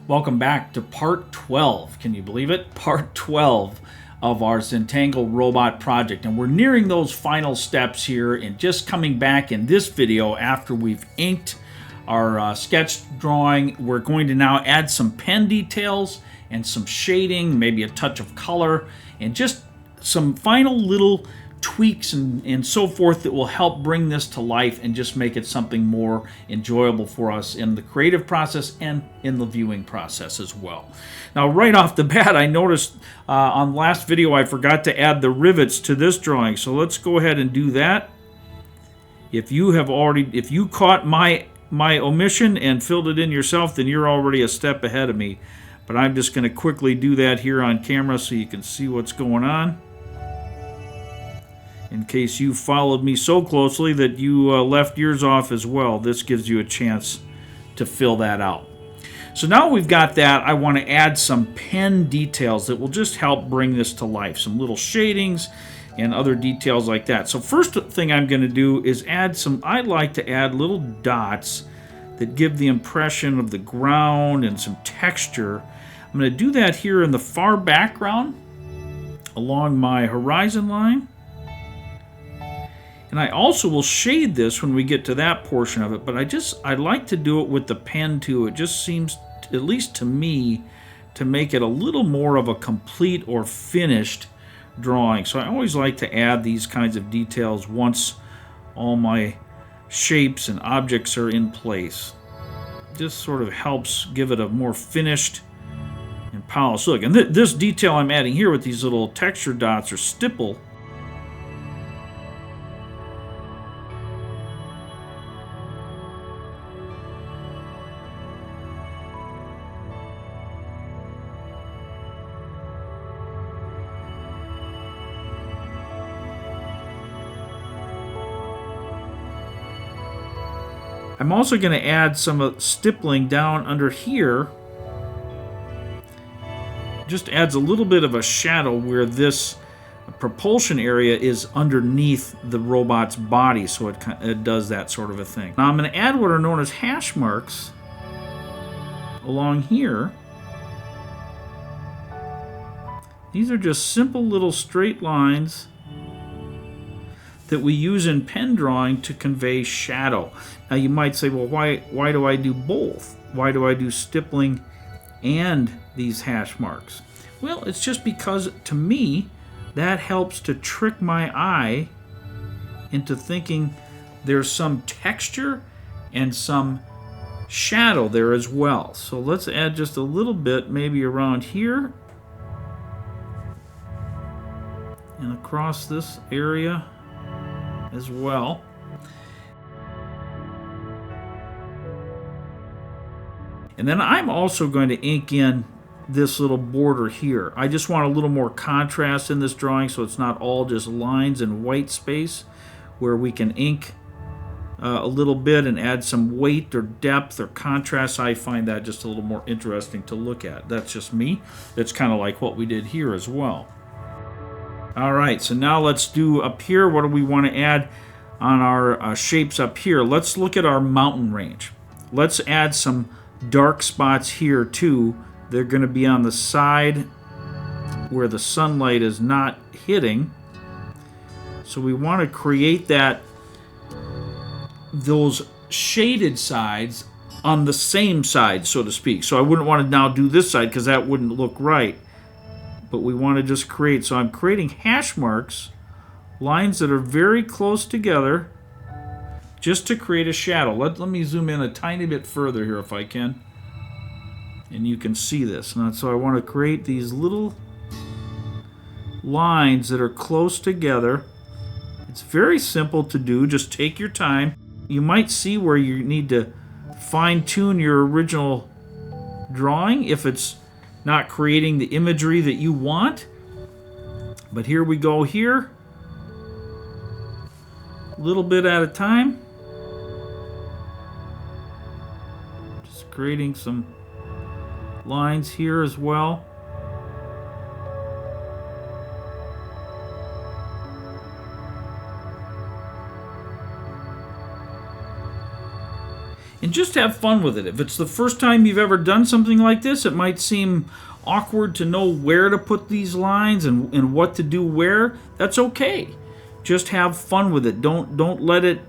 Welcome back to part 12. Can you believe it? Part 12 of our Zentangle robot project. And we're nearing those final steps here and just coming back in this video after we've inked our sketch drawing. We're going to now add some pen details and some shading, maybe a touch of color, and just some final little tweaks and so forth that will help bring this to life and just make it something more enjoyable for us in the creative process and in the viewing process as well. Now, right off the bat, I noticed on last video I forgot to add the rivets to this drawing, so let's go ahead and do that. If you caught my omission and filled it in yourself, then you're already a step ahead of me. But I'm just going to quickly do that here on camera so you can see what's going on. In case you followed me so closely that you left yours off as well, this gives you a chance to fill that out. So now we've got that, I want to add some pen details that will just help bring this to life. Some little shadings and other details like that. So first thing I'm going to do is I like to add little dots that give the impression of the ground and some texture. I'm going to do that here in the far background along my horizon line. And I also will shade this when we get to that portion of it, but I like to do it with the pen too. It just seems, at least to me, to make it a little more of a complete or finished drawing. So I always like to add these kinds of details once all my shapes and objects are in place. This sort of helps give it a more finished and polished look. And this detail I'm adding here with these little texture dots or stipple, I'm also going to add some stippling down under here. Just adds a little bit of a shadow where this propulsion area is underneath the robot's body, so it does that sort of a thing. Now I'm going to add what are known as hash marks along here. These are just simple little straight lines that we use in pen drawing to convey shadow. Now you might say, well, why do I do both? Why do I do stippling and these hash marks? Well, it's just because, to me, that helps to trick my eye into thinking there's some texture and some shadow there as well. So let's add just a little bit, maybe around here and across this area as well. And then I'm also going to ink in this little border here. I just want a little more contrast in this drawing so it's not all just lines and white space, where we can ink a little bit and add some weight or depth or contrast. I find that just a little more interesting to look at. That's just me. That's kind of like what we did here as well. Alright, so now let's do up here, what do we want to add on our shapes up here? Let's look at our mountain range. Let's add some dark spots here too. They're going to be on the side where the sunlight is not hitting. So we want to create those shaded sides on the same side, so to speak. So I wouldn't want to now do this side because that wouldn't look right. But we want to just create, so I'm creating hash marks, lines that are very close together, just to create a shadow. Let me zoom in a tiny bit further here if I can. And you can see this. And so I want to create these little lines that are close together. It's very simple to do. Just take your time. You might see where you need to fine-tune your original drawing if it's not creating the imagery that you want. But here we go here. A little bit at a time. Just creating some lines here as well. and just have fun with it. If it's the first time you've ever done something like this, it might seem awkward to know where to put these lines and what to do where. That's okay. Just have fun with it. Don't let it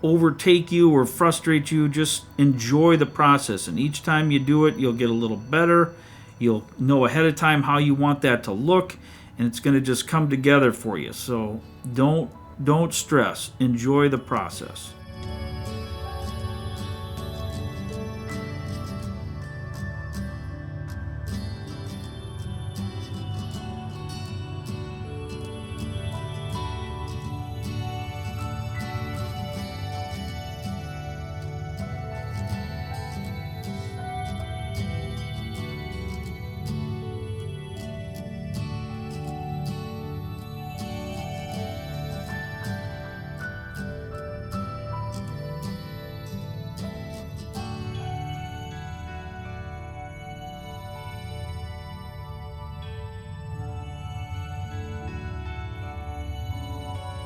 overtake you or frustrate you. Just enjoy the process, and each time you do it, you'll get a little better. You'll know ahead of time how you want that to look, and it's going to just come together for you. So don't stress. Enjoy the process.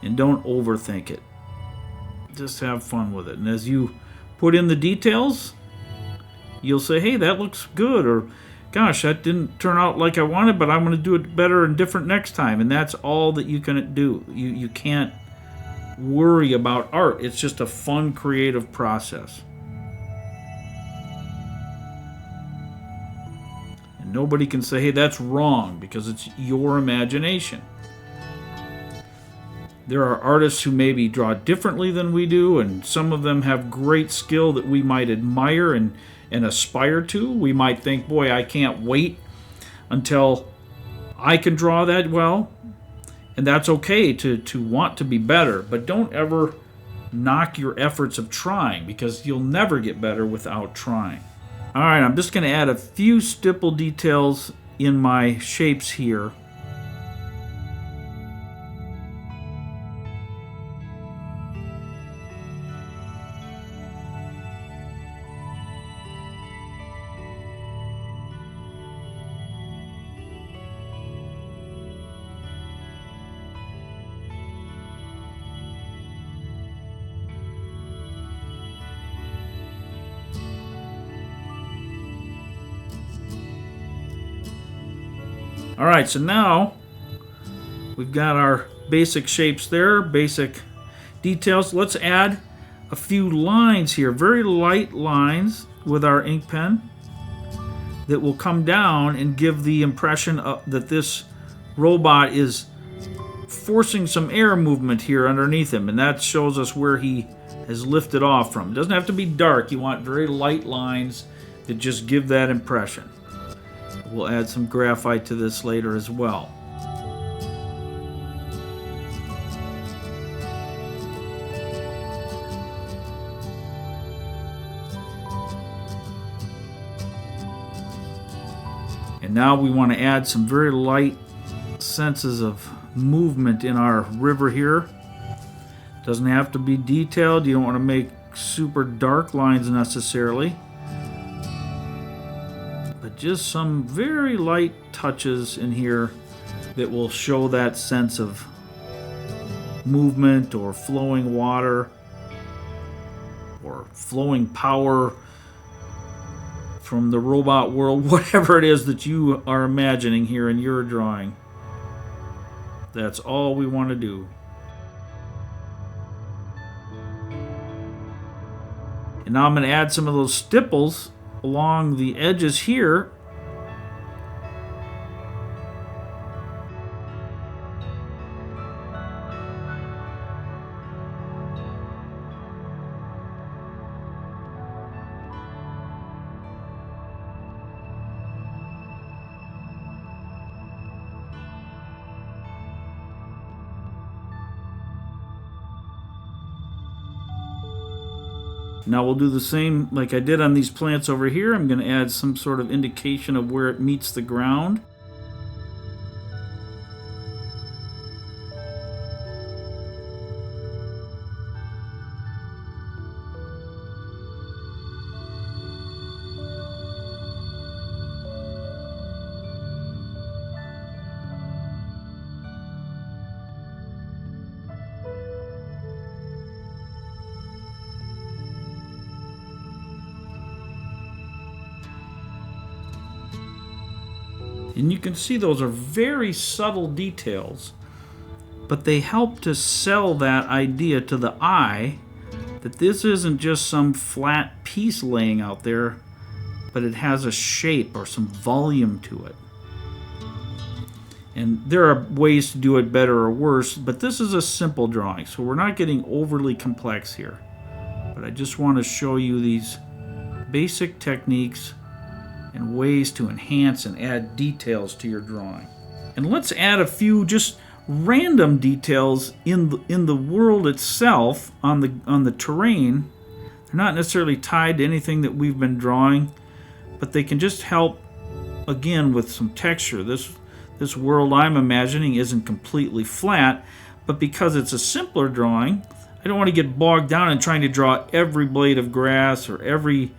And don't overthink it. Just have fun with it. And as you put in the details, you'll say, hey, that looks good, or gosh, that didn't turn out like I wanted, but I'm going to do it better and different next time. And that's all that you can do. You can't worry about art. It's just a fun, creative process. And nobody can say, hey, that's wrong, because it's your imagination. There are artists who maybe draw differently than we do, and some of them have great skill that we might admire and aspire to. We might think, boy, I can't wait until I can draw that well. And that's okay to want to be better, but don't ever knock your efforts of trying, because you'll never get better without trying. All right, I'm just going to add a few stipple details in my shapes here. All right, so now we've got our basic shapes there, basic details. Let's add a few lines here, very light lines with our ink pen that will come down and give the impression that this robot is forcing some air movement here underneath him, and that shows us where he has lifted off from. It doesn't have to be dark. You want very light lines that just give that impression. We'll add some graphite to this later as well. And now we want to add some very light senses of movement in our river here. Doesn't have to be detailed. You don't want to make super dark lines necessarily. Just some very light touches in here that will show that sense of movement or flowing water or flowing power from the robot world, whatever it is that you are imagining here in your drawing. That's all we want to do. And now I'm going to add some of those stipples along the edges here. Now we'll do the same like I did on these plants over here. I'm going to add some sort of indication of where it meets the ground. And you can see those are very subtle details, but they help to sell that idea to the eye that this isn't just some flat piece laying out there, but it has a shape or some volume to it. And there are ways to do it better or worse, but this is a simple drawing, so we're not getting overly complex here. But I just want to show you these basic techniques and ways to enhance and add details to your drawing. And let's add a few just random details in the world itself, on the terrain. They're not necessarily tied to anything that we've been drawing, but they can just help, again, with some texture. This world I'm imagining isn't completely flat, but because it's a simpler drawing, I don't want to get bogged down in trying to draw every blade of grass or every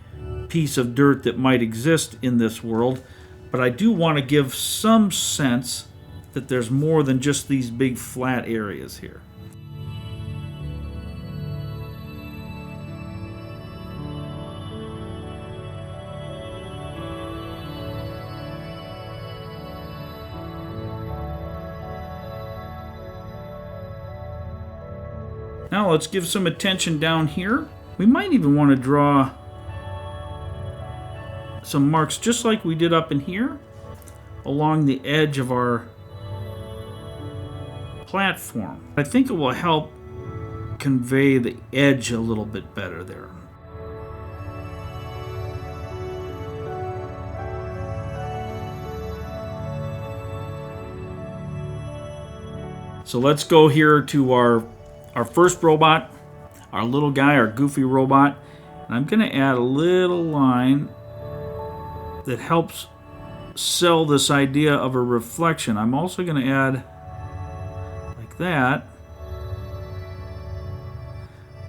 piece of dirt that might exist in this world, but I do want to give some sense that there's more than just these big flat areas here. Now let's give some attention down here. We might even want to draw some marks just like we did up in here along the edge of our platform. I think it will help convey the edge a little bit better there. So let's go here to our first robot, our little guy, our goofy robot. And I'm going to add a little line that helps sell this idea of a reflection. I'm also going to add like that.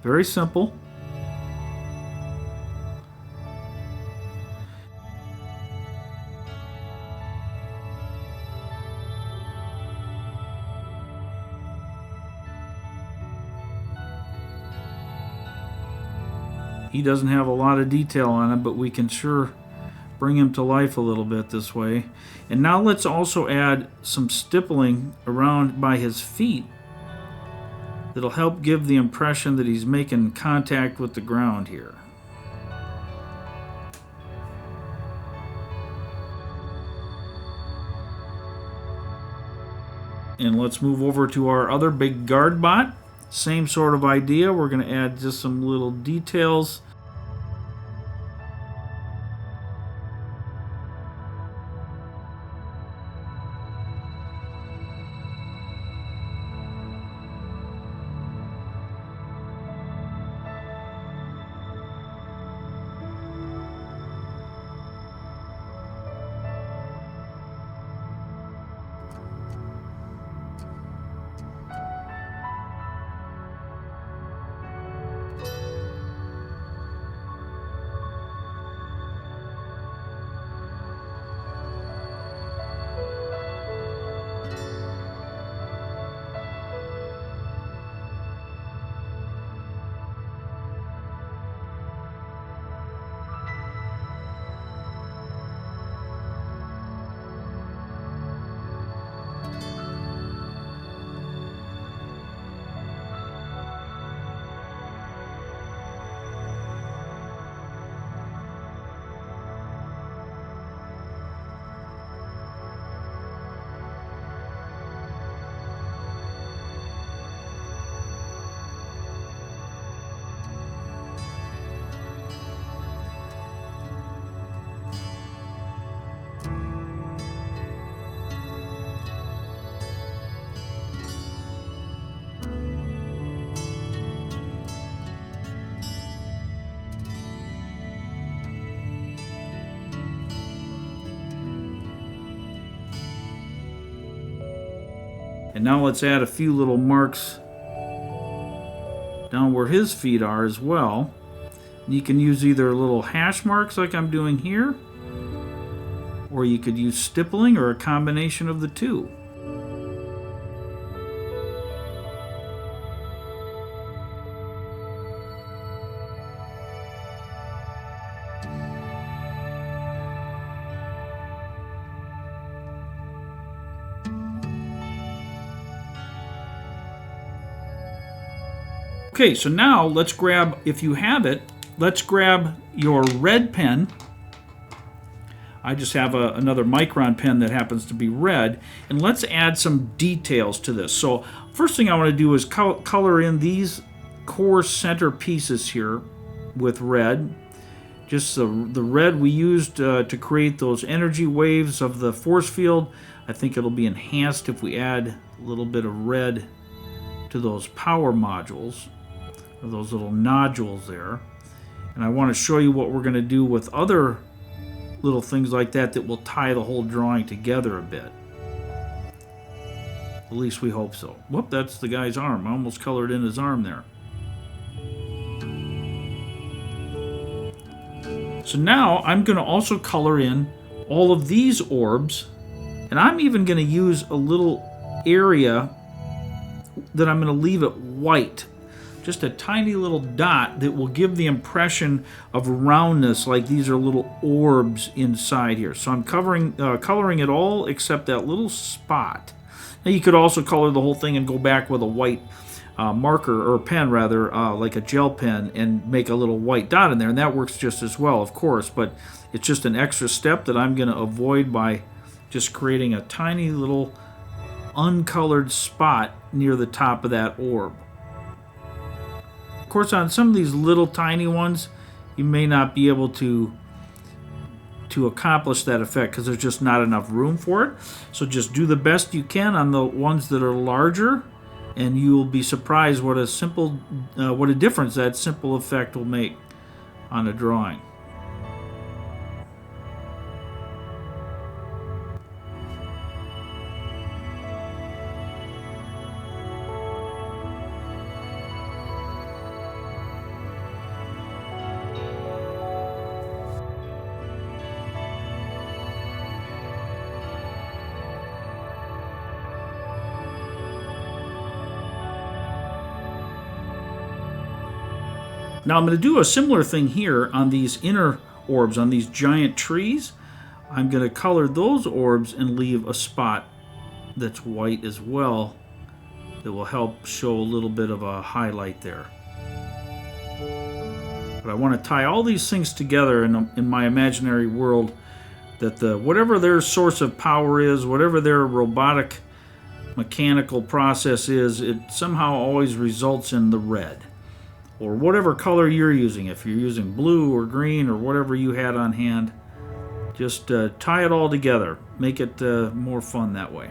Very simple. He doesn't have a lot of detail on him, but we can sure bring him to life a little bit this way. And now let's also add some stippling around by his feet that'll help give the impression that he's making contact with the ground here. And let's move over to our other big guard bot. Same sort of idea. We're going to add just some little details. And now let's add a few little marks down where his feet are as well. And you can use either little hash marks like I'm doing here, or you could use stippling, or a combination of the two. Okay, so now let's grab, if you have it, let's grab your red pen. I just have another Micron pen that happens to be red, and let's add some details to this. So first thing I want to do is color in these core center pieces here with red. Just the red we used to create those energy waves of the force field. I think it'll be enhanced if we add a little bit of red to those power modules, or those little nodules there. And I want to show you what we're going to do with other little things like that that will tie the whole drawing together a bit. At least we hope so. Whoop, that's the guy's arm. I almost colored in his arm there. So now I'm going to also color in all of these orbs, and I'm even going to use a little area that I'm going to leave it white. Just a tiny little dot that will give the impression of roundness, like these are little orbs inside here. So I'm coloring it all except that little spot. Now you could also color the whole thing and go back with a white marker, or pen rather, like a gel pen, and make a little white dot in there, and that works just as well, of course, but it's just an extra step that I'm going to avoid by just creating a tiny little uncolored spot near the top of that orb. Of course, on some of these little tiny ones, you may not be able to accomplish that effect because there's just not enough room for it. So just do the best you can on the ones that are larger, and you will be surprised what a difference that simple effect will make on a drawing. Now I'm going to do a similar thing here on these inner orbs, on these giant trees. I'm going to color those orbs and leave a spot that's white as well that will help show a little bit of a highlight there. But I want to tie all these things together in my imaginary world, that whatever their source of power is, whatever their robotic mechanical process is, it somehow always results in the red. Or whatever color you're using, if you're using blue or green or whatever you had on hand, just tie it all together. Make it more fun that way.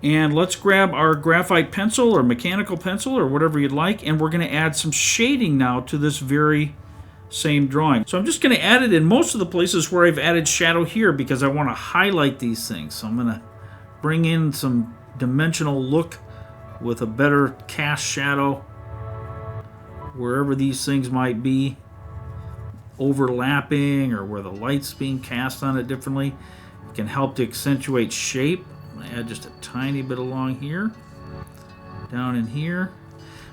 And let's grab our graphite pencil or mechanical pencil or whatever you'd like, and we're going to add some shading now to this very same drawing. So I'm just going to add it in most of the places where I've added shadow here because I want to highlight these things. So I'm going to bring in some dimensional look with a better cast shadow wherever these things might be overlapping or where the light's being cast on it differently. It can help to accentuate shape. I'm going to add just a tiny bit along here, down in here.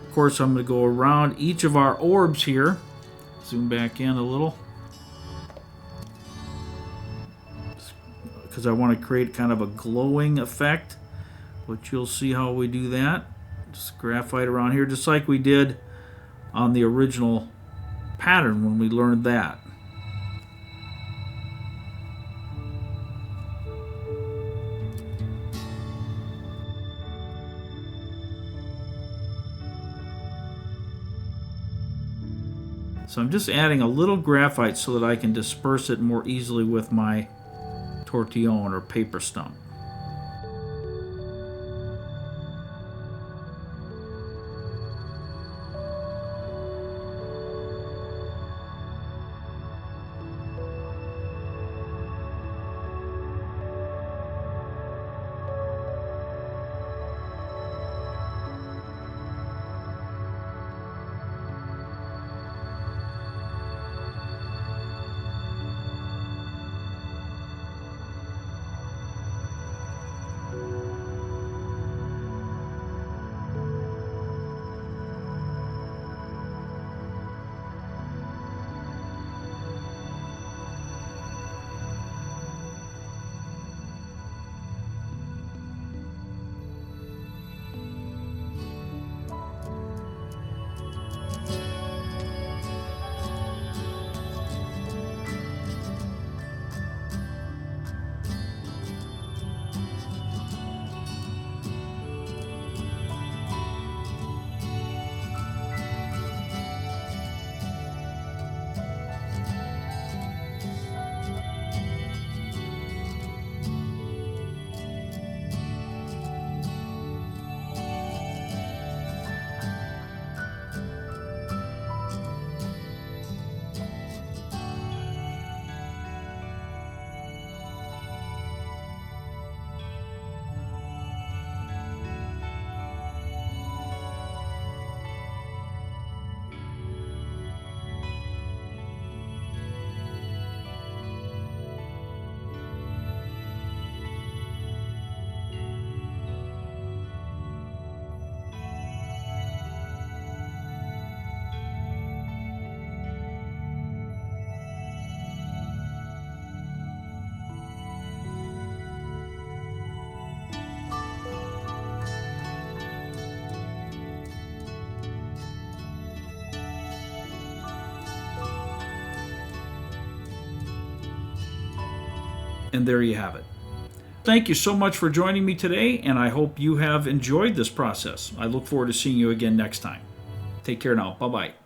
Of course, I'm going to go around each of our orbs here. Zoom back in a little because I want to create kind of a glowing effect, which you'll see how we do that. Just graphite around here, just like we did on the original pattern when we learned that. So I'm just adding a little graphite so that I can disperse it more easily with my tortillon or paper stump. And there you have it. Thank you so much for joining me today, and I hope you have enjoyed this process. I look forward to seeing you again next time. Take care now. Bye-bye.